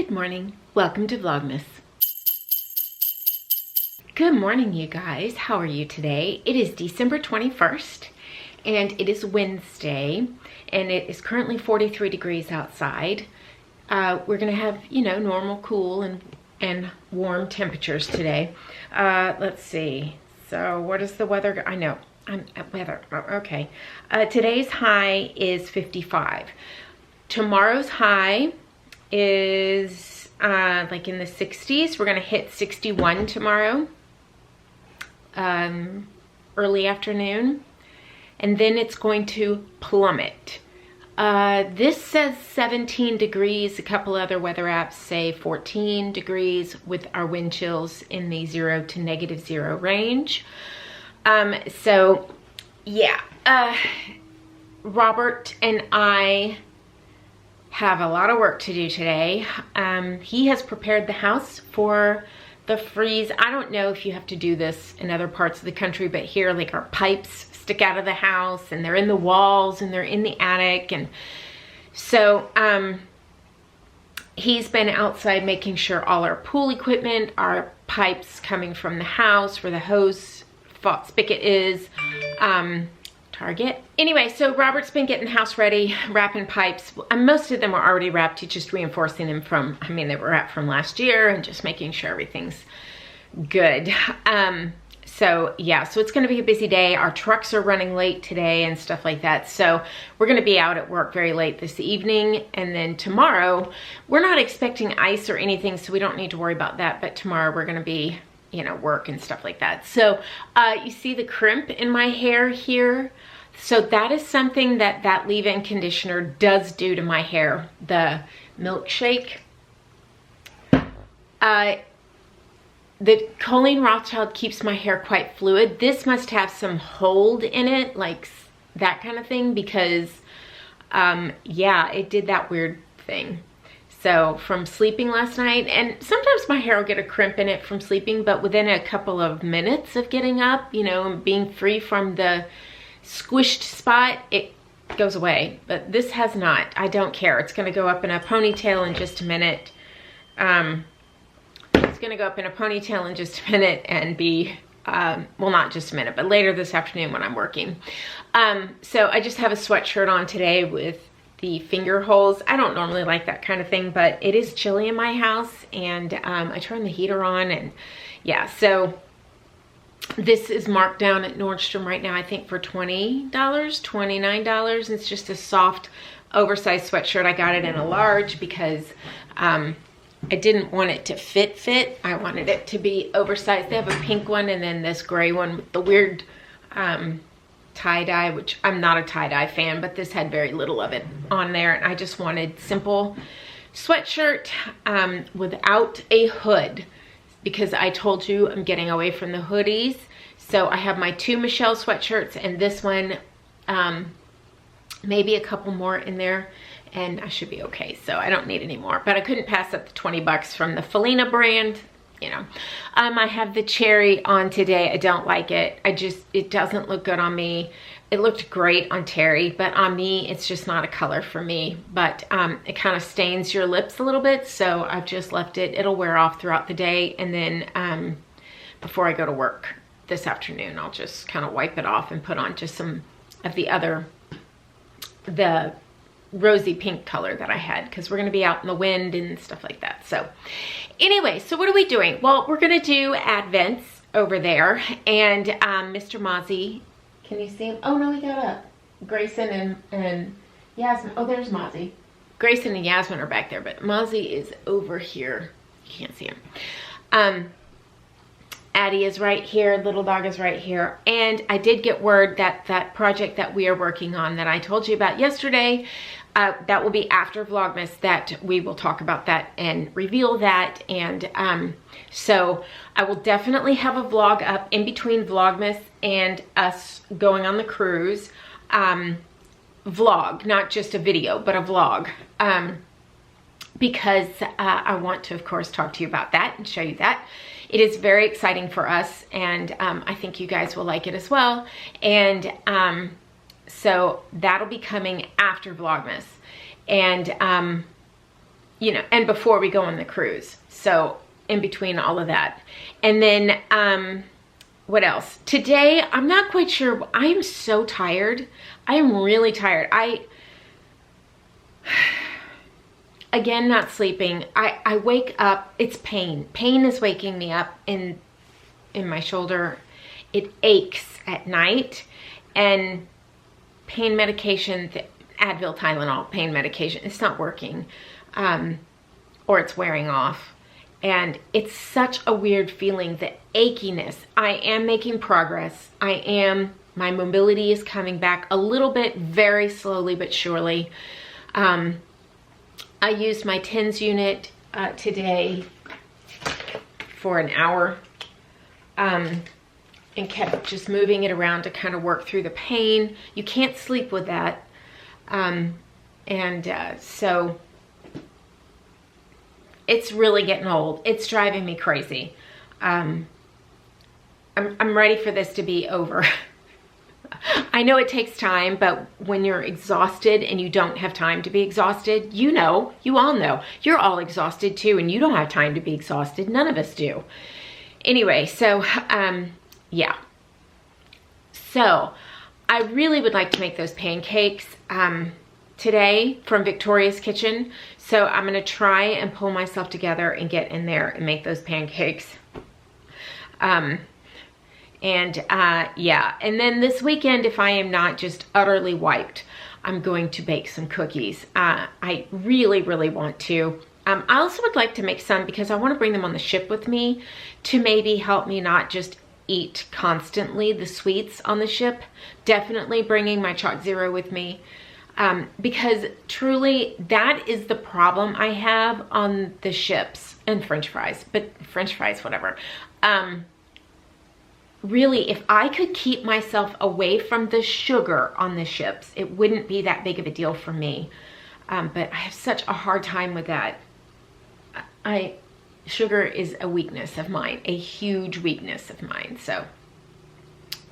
Good morning. Welcome to Vlogmas. Good morning, you guys. How are you today? It is December 21st and it is Wednesday and it is currently 43 degrees outside. We're gonna have, you know, normal cool and warm temperatures today. Let's see. So what is the weather? I know, I'm at weather. Okay. Today's high is 55. Tomorrow's high is like in the 60s. We're gonna hit 61 tomorrow, early afternoon, and then it's going to plummet. This says 17 degrees. A couple other weather apps say 14 degrees with our wind chills in the 0 to -0 range. So yeah, Robert and I have a lot of work to do today. He has prepared the house for the freeze. I don't know if you have to do this in other parts of the country, but here, like, our pipes stick out of the house and they're in the walls and they're in the attic. And so he's been outside making sure all our pool equipment, our pipes coming from the house where the hose spigot is, Target. Anyway, so Robert's been getting the house ready, wrapping pipes. Most of them are already wrapped. He's just reinforcing them from, I mean, they were wrapped from last year, and just making sure everything's good. So yeah, so it's gonna be a busy day. Our trucks are running late today and stuff like that. So we're gonna be out at work very late this evening. And then tomorrow, we're not expecting ice or anything, so we don't need to worry about that. But tomorrow we're gonna be, you know, work and stuff like that. So you see the crimp in my hair here. So that is something that leave-in conditioner does do to my hair. The milkshake. The Colleen Rothschild keeps my hair quite fluid. This must have some hold in it, like that kind of thing, because yeah, it did that weird thing. So from sleeping last night, and sometimes my hair will get a crimp in it from sleeping, but within a couple of minutes of getting up, you know, and being free from the squished spot, it goes away. But this has not. I don't care. It's going to go up in a ponytail in just a minute. It's going to go up in a ponytail in just a minute and be, well, not just a minute, but later this afternoon when I'm working. So I just have a sweatshirt on today with the finger holes. I don't normally like that kind of thing, but it is chilly in my house, and I turned the heater on, and yeah, so this is marked down at Nordstrom right now, I think for $20, $29. It's just a soft, oversized sweatshirt. I got it in a large because I didn't want it to fit. I wanted it to be oversized. They have a pink one and then this gray one with the weird tie-dye, which I'm not a tie-dye fan, but this had very little of it on there, and I just wanted simple sweatshirt without a hood, because I told you I'm getting away from the hoodies. So I have my 2 Michelle sweatshirts and this one, maybe a couple more in there, and I should be okay. So I don't need any more, but I couldn't pass up the 20 bucks from the Felina brand. You know, I have the cherry on today. I don't like it. It doesn't look good on me. It looked great on Terry, but on me, it's just not a color for me. But it kind of stains your lips a little bit, so I've just left it. It'll wear off throughout the day, and then before I go to work this afternoon, I'll just kind of wipe it off and put on just some of the rosy pink color that I had, because we're going to be out in the wind and stuff like that. So anyway, so what are we doing? Well, we're going to do Advents over there, and Mr. Mozzie, can you see him? Oh no, he got up. Grayson and Yasmin. Oh, there's Mozzie. Grayson and Yasmin are back there, but Mozzie is over here. You can't see him. Addie is right here, little dog is right here. And I did get word that that project that we are working on that I told you about yesterday, that will be after Vlogmas, that we will talk about that and reveal that. And so I will definitely have a vlog up in between Vlogmas and us going on the cruise. Vlog, not just a video, but a vlog. Because I want to, of course, talk to you about that and show you that. It is very exciting for us, and I think you guys will like it as well. And so that'll be coming after Vlogmas. And you know, and before we go on the cruise. So in between all of that. And then, what else? Today, I'm not quite sure. I am so tired. I am really tired. Again, not sleeping. I wake up, it's pain. Pain is waking me up in my shoulder. It aches at night, and pain medication, Advil, Tylenol, pain medication, it's not working, or it's wearing off. And it's such a weird feeling, the achiness. I am making progress. My mobility is coming back a little bit, very slowly but surely. I used my TENS unit today for an hour, and kept just moving it around to kind of work through the pain. You can't sleep with that. So it's really getting old. It's driving me crazy. I'm ready for this to be over. I know it takes time, but when you're exhausted and you don't have time to be exhausted, you all know, you're all exhausted too, and you don't have time to be exhausted. None of us do. Anyway, so, yeah. So, I really would like to make those pancakes today from Victoria's Kitchen. So, I'm going to try and pull myself together and get in there and make those pancakes. Yeah, and then this weekend, if I am not just utterly wiped, I'm going to bake some cookies. I really, really want to. I also would like to make some because I want to bring them on the ship with me to maybe help me not just eat constantly the sweets on the ship. Definitely bringing my Chalk Zero with me. Because truly that is the problem I have on the ships, and French fries, but French fries, whatever. Really, if I could keep myself away from the sugar on the ships, it wouldn't be that big of a deal for me. But I have such a hard time with that. Sugar is a weakness of mine, a huge weakness of mine. So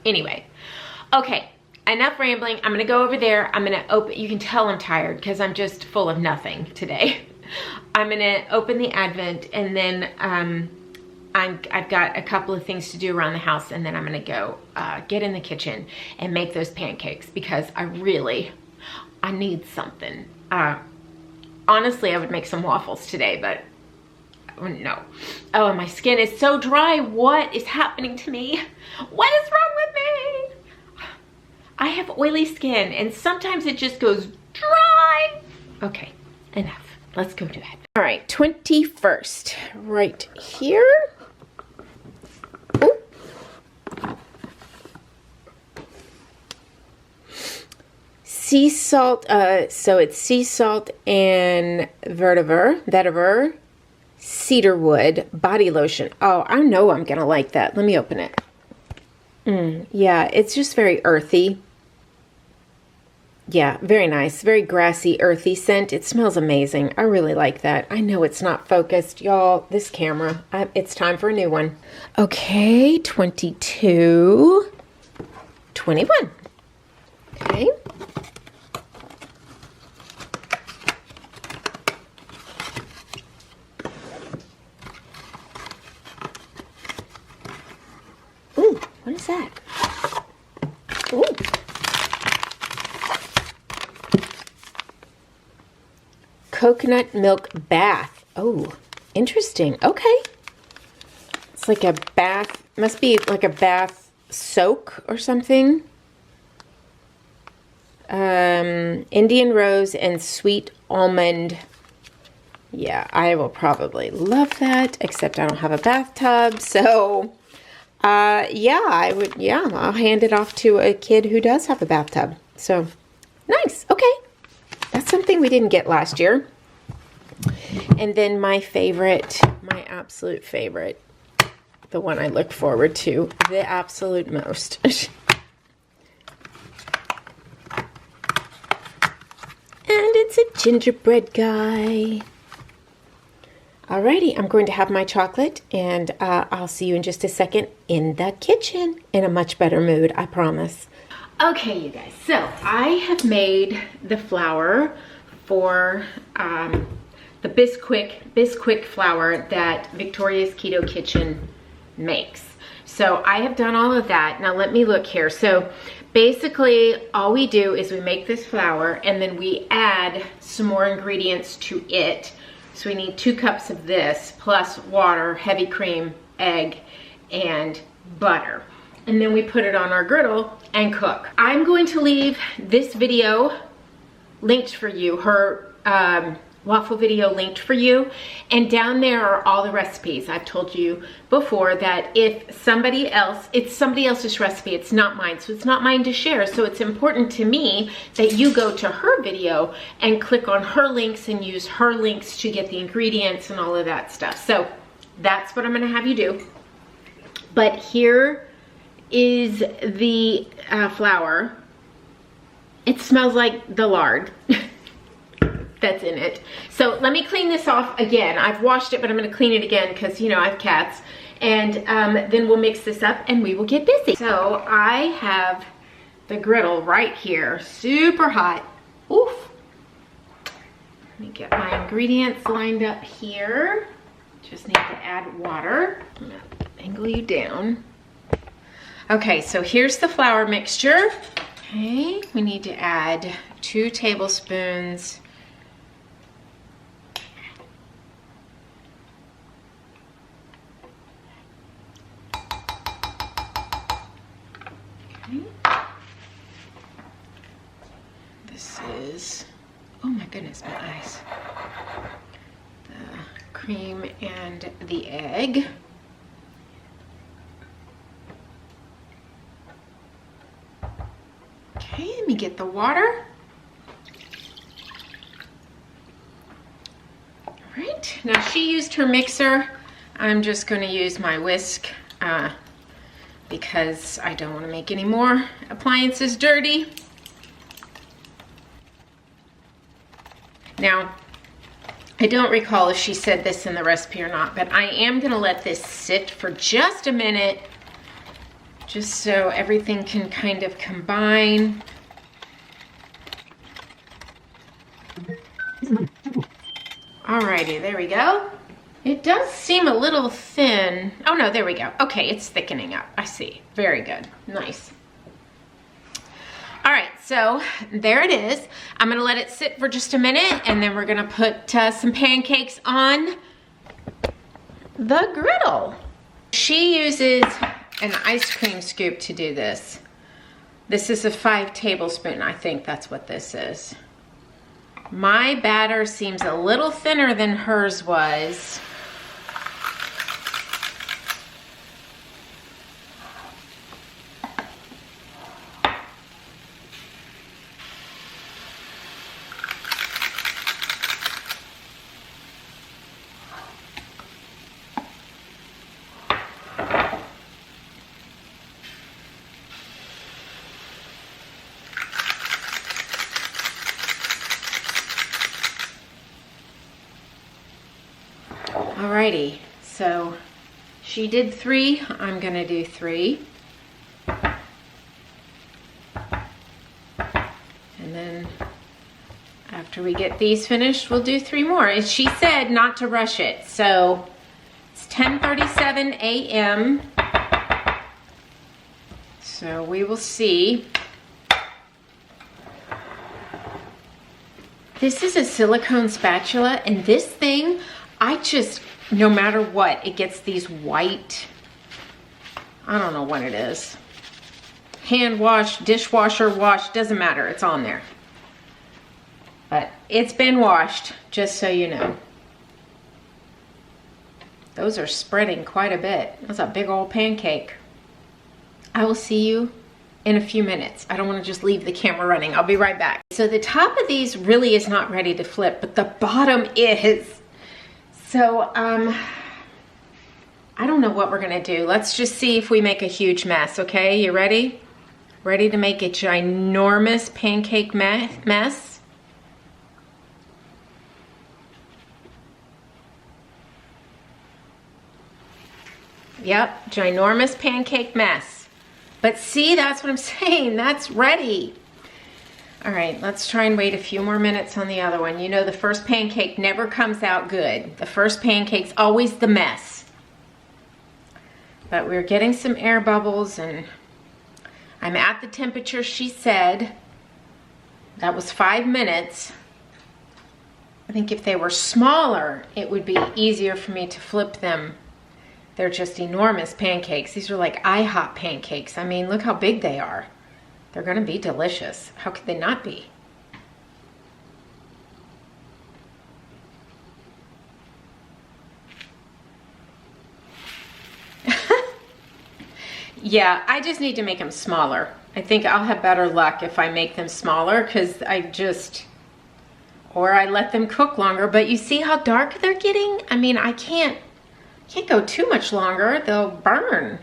anyway, okay, enough rambling. I'm gonna go over there. I'm gonna open, you can tell I'm tired because I'm just full of nothing today. I'm gonna open the Advent, and then I've got a couple of things to do around the house, and then I'm gonna go get in the kitchen and make those pancakes because I need something. Honestly, I would make some waffles today, but no. Oh, my skin is so dry. What is happening to me? What is wrong with me? I have oily skin, and sometimes it just goes dry. Okay, enough. Let's go do that. All right, 21st, right here. Ooh. Sea salt, so it's sea salt and vetiver, cedarwood body lotion. Oh, I know I'm gonna like that. Let me open it. Yeah, it's just very earthy. Yeah, very nice. Very grassy, earthy scent. It smells amazing. I really like that. I know it's not focused, y'all. This camera. It's time for a new one. Okay, 22. 21. Okay. Ooh, what is that? Ooh. Coconut milk bath. Oh, interesting. Okay. It's like a bath, must be like a bath soak or something. Indian rose and sweet almond. Yeah, I will probably love that, except I don't have a bathtub. So, yeah, I'll hand it off to a kid who does have a bathtub. So, nice. Okay. That's something we didn't get last year. And then my favorite, my absolute favorite, the one I look forward to the absolute most. And it's a gingerbread guy. Alrighty, I'm going to have my chocolate, and I'll see you in just a second in the kitchen in a much better mood, I promise. Okay, you guys, so I have made the flour for the Bisquick flour that Victoria's Keto Kitchen makes. So I have done all of that. Now let me look here. So basically all we do is we make this flour and then we add some more ingredients to it. So we need 2 cups of this plus water, heavy cream, egg, and butter. And then we put it on our griddle and cook. I'm going to leave this video linked for you, her waffle video linked for you, and down there are all the recipes. I've told you before that if it's somebody else's recipe, it's not mine, so it's not mine to share. So it's important to me that you go to her video and click on her links and use her links to get the ingredients and all of that stuff. So that's what I'm gonna have you do. But here is the flour. It smells like the lard that's in it. So let me clean this off again. I've washed it, but I'm gonna clean it again because, you know, I have cats. And then we'll mix this up and we will get busy. So I have the griddle right here, super hot. Oof. Let me get my ingredients lined up here. Just need to add water. I'm gonna angle you down. Okay, so here's the flour mixture. Okay, we need to add 2 tablespoons This is, oh my goodness, my eyes. The cream and the egg. Okay, let me get the water. All right, now she used her mixer. I'm just going to use my whisk because I don't want to make any more appliances dirty. Now, I don't recall if she said this in the recipe or not, but I am going to let this sit for just a minute, just so everything can kind of combine. Alrighty, there we go. It does seem a little thin. Oh no, there we go. Okay, it's thickening up. I see. Very good. Nice. All right, so there it is. I'm gonna let it sit for just a minute and then we're gonna put some pancakes on the griddle. She uses an ice cream scoop to do this. This is a 5 tablespoon, I think that's what this is. My batter seems a little thinner than hers was. Alrighty, so she did 3, I'm gonna do 3. And then after we get these finished, we'll do 3 more. And she said not to rush it, so it's 10:37 a.m. So we will see. This is a silicone spatula, and this thing, no matter what, it gets these white, I don't know what it is. Hand wash, dishwasher wash, doesn't matter, it's on there. But it's been washed, just so you know. Those are spreading quite a bit. That's a big old pancake. I will see you in a few minutes. I don't want to just leave the camera running. I'll be right back. So the top of these really is not ready to flip, but the bottom is. So, I don't know what we're gonna do. Let's just see if we make a huge mess, okay? You ready? Ready to make a ginormous pancake mess? Yep, ginormous pancake mess. But see, that's what I'm saying, that's ready. All right, let's try and wait a few more minutes on the other one. You know, the first pancake never comes out good. The first pancake's always the mess. But we're getting some air bubbles, and I'm at the temperature she said. That was 5 minutes. I think if they were smaller, it would be easier for me to flip them. They're just enormous pancakes. These are like IHOP pancakes. I mean, look how big they are. They're gonna be delicious. How could they not be? Yeah, I just need to make them smaller. I think I'll have better luck if I make them smaller, because or I let them cook longer. But you see how dark they're getting? I mean, I can't go too much longer. They'll burn.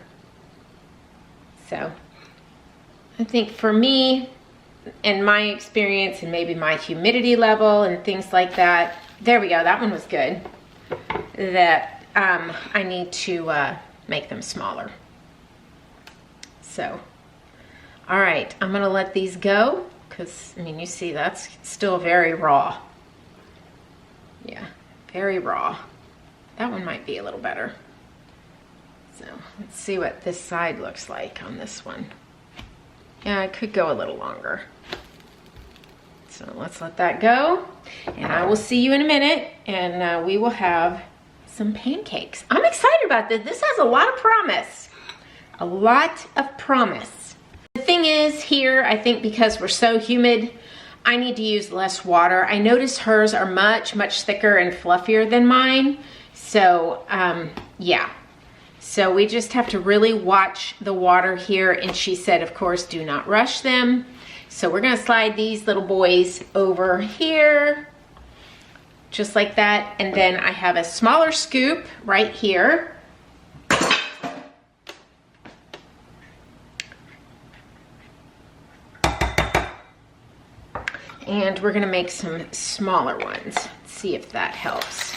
So I think for me and my experience and maybe my humidity level and things like that, there we go, that one was good, that I need to make them smaller. So, all right, I'm gonna let these go, because I mean, you see that's still very raw. Yeah, very raw. That one might be a little better. So let's see what this side looks like on this one. Yeah, I could go a little longer. So let's let that go. And I will see you in a minute, and we will have some pancakes. I'm excited about this. This has a lot of promise. A lot of promise. The thing is here, I think because we're so humid, I need to use less water. I notice hers are much, much thicker and fluffier than mine. So, yeah. So we just have to really watch the water here. And she said, of course, do not rush them. So we're gonna slide these little boys over here, just like that. And then I have a smaller scoop right here. And we're gonna make some smaller ones. Let's see if that helps.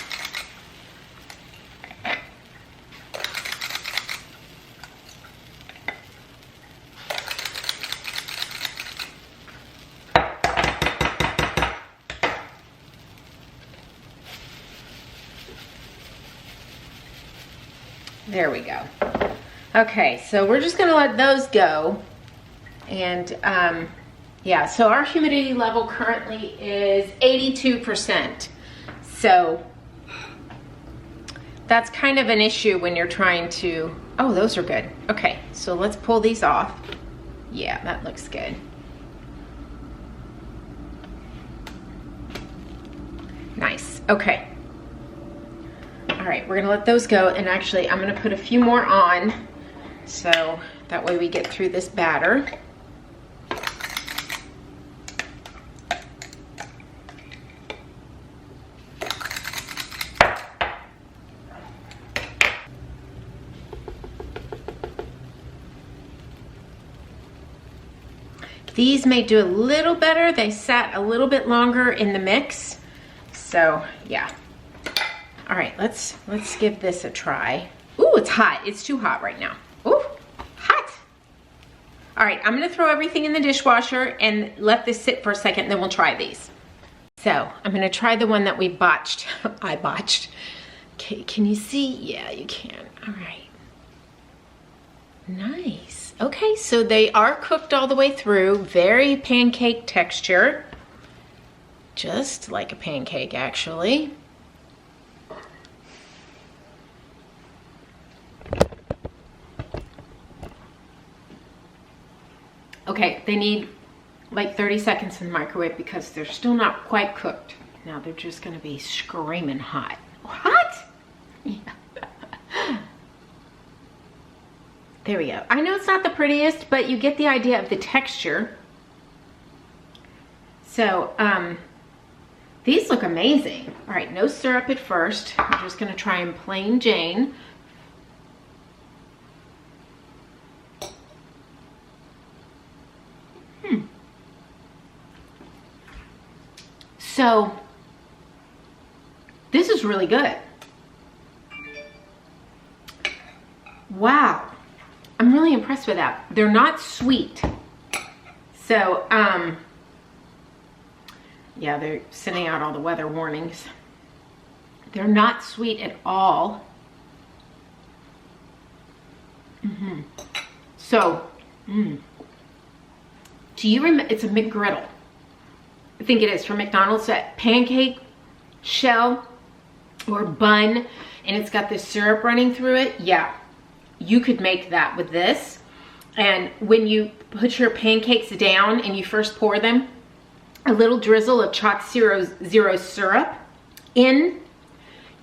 There we go. Okay, so we're just gonna let those go. And yeah, so our humidity level currently is 82%. So that's kind of an issue when you're trying to, oh, those are good. Okay, so let's pull these off. Yeah, that looks good. Nice, okay. All right, we're gonna let those go, and actually I'm gonna put a few more on, so that way we get through this batter. These may do a little better. They sat a little bit longer in the mix. So yeah. All right, let's give this a try. Ooh, it's hot. It's too hot right now. Ooh, hot. All right, I'm gonna throw everything in the dishwasher and let this sit for a second, then we'll try these. So I'm gonna try the one that we botched. I botched. Okay, can you see? Yeah, you can. All right. Nice. Okay, so they are cooked all the way through. Very pancake texture. Just like a pancake, actually. Okay, they need like 30 seconds in the microwave because they're still not quite cooked. Now they're just gonna be screaming hot. Hot? Yeah. There we go. I know it's not the prettiest, but you get the idea of the texture. So, these look amazing. All right, no syrup at first. I'm just gonna try them plain Jane. So, this is really good. Wow. I'm really impressed with that. They're not sweet. So, Yeah, they're sending out all the weather warnings. They're not sweet at all. So, do you remember, it's a McGriddle. I think it is from McDonald's, that pancake shell or bun, and it's got this syrup running through it. Yeah, you could make that with this. And when you put your pancakes down and you first pour them, a little drizzle of chalk zero syrup in.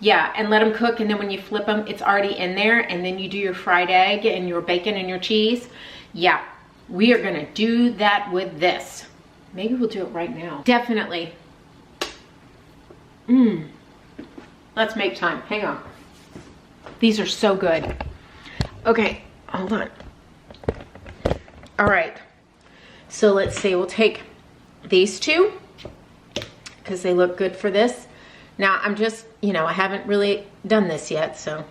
Yeah, and let them cook, and then when you flip them, it's already in there, and then you do your fried egg and your bacon and your cheese. Yeah, we are gonna do that with this. Maybe we'll do it right now. Definitely. Let's make time, hang on. These are so good. Okay, hold on. All right, so let's see, we'll take these two, because they look good for this. Now, I'm just, you know, I haven't really done this yet, so.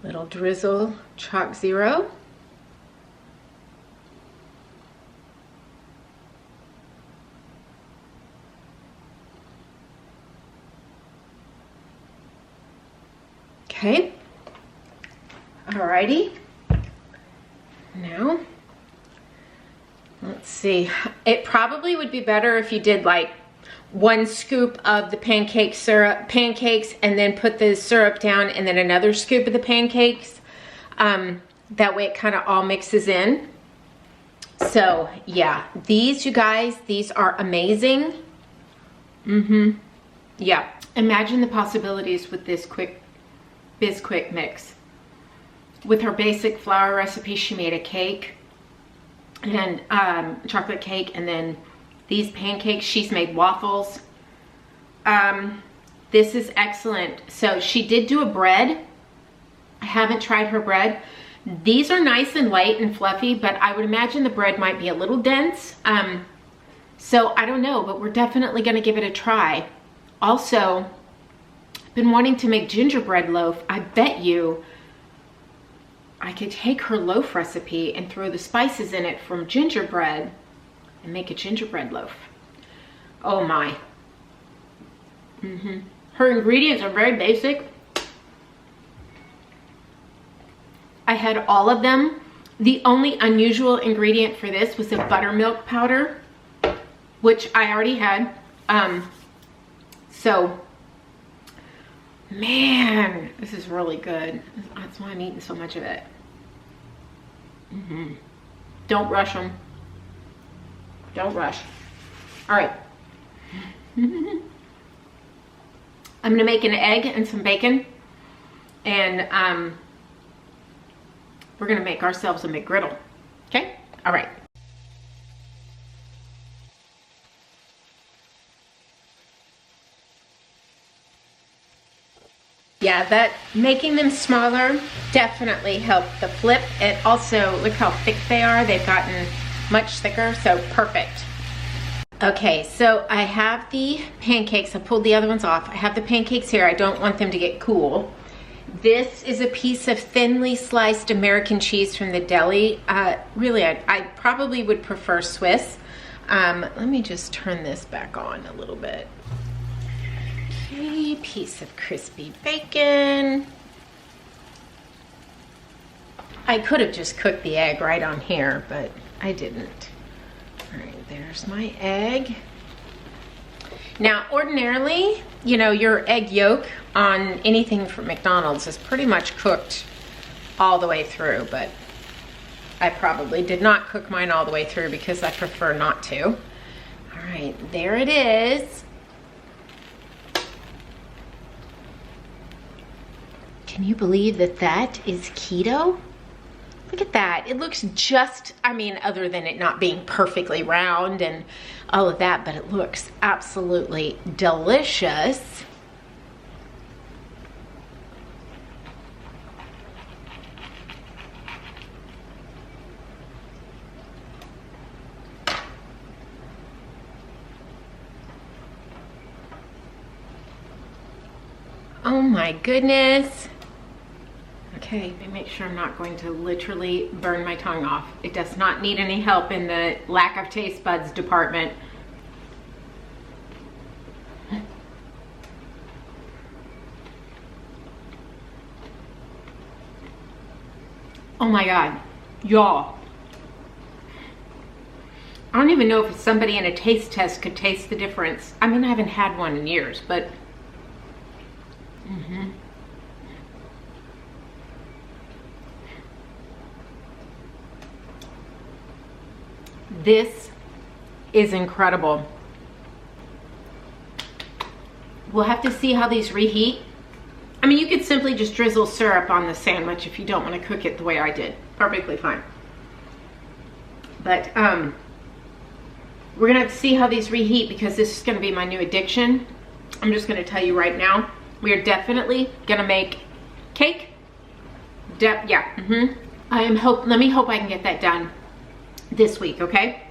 Little drizzle, chalk zero. Okay. Alrighty. Now, let's see. It probably would be better if you did like 1 scoop of the pancakes and then put the syrup down, and then another scoop of the pancakes. That way it kind of all mixes in. So yeah, these, you guys, these are amazing. Yeah, imagine the possibilities with this Quick mix. With her basic flour recipe, she made a cake and chocolate cake, and then these pancakes, she's made waffles. This is excellent. So she did do a bread. I haven't tried her bread. These are nice and light and fluffy, but I would imagine the bread might be a little dense. So I don't know, but we're definitely gonna give it a try. Also, I've been wanting to make gingerbread loaf. I bet you I could take her loaf recipe and throw the spices in it from gingerbread and make a gingerbread loaf. Oh my. Her ingredients are very basic. I had all of them. The only unusual ingredient for this was the buttermilk powder, which I already had. So, man, this is really good. That's why I'm eating so much of it. Don't rush them. Don't rush. All right. I'm gonna make an egg and some bacon, and we're gonna make ourselves a McGriddle. Okay? All right. Yeah, that making them smaller definitely helped the flip. It also, look how thick they are. They've gotten much thicker, so perfect. Okay, so I have the pancakes. I pulled the other ones off. I have the pancakes here. I don't want them to get cool. This is a piece of thinly sliced American cheese from the deli. Really, I probably would prefer Swiss. Let me just turn this back on a little bit. Okay, piece of crispy bacon. I could have just cooked the egg right on here, but I didn't. All right, there's my egg. Now, ordinarily, you know, your egg yolk on anything from McDonald's is pretty much cooked all the way through, but I probably did not cook mine all the way through because I prefer not to. All right, there it is. Can you believe that that is keto? Look at that. It looks just, I mean, other than it not being perfectly round and all of that, but it looks absolutely delicious. Oh my goodness. Okay, let me make sure I'm not going to literally burn my tongue off. It does not need any help in the lack of taste buds department. Oh my God, y'all. I don't even know if somebody in a taste test could taste the difference. I mean, I haven't had one in years, but this is incredible. We'll have to see how these reheat. I mean, you could simply just drizzle syrup on the sandwich if you don't want to cook it the way I did. Perfectly fine. But we're gonna have to see how these reheat because this is gonna be my new addiction. I'm just gonna tell you right now, we are definitely gonna make cake. Let me hope I can get that done this week, okay?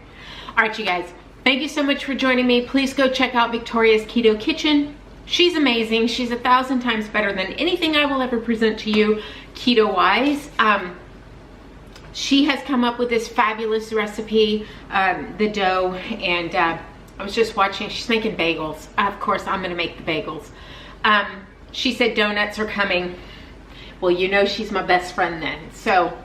All right, you guys, thank you so much for joining me. Please go check out Victoria's Keto Kitchen. She's amazing. She's 1,000 times better than anything I will ever present to you keto-wise. She has come up with this fabulous recipe, the dough, and I was just watching, she's making bagels. Of course, I'm gonna make the bagels. She said donuts are coming. Well, you know she's my best friend then. So,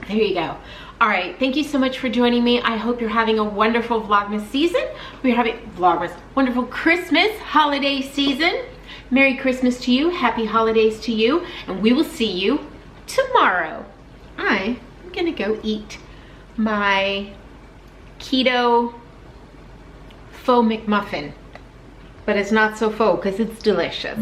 there you go. All right, thank you so much for joining me. I hope you're having a wonderful Vlogmas season. We're having wonderful Christmas holiday season. Merry Christmas to you, happy holidays to you, and we will see you tomorrow. I'm gonna go eat my keto faux McMuffin, but it's not so faux because it's delicious.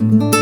Thank you.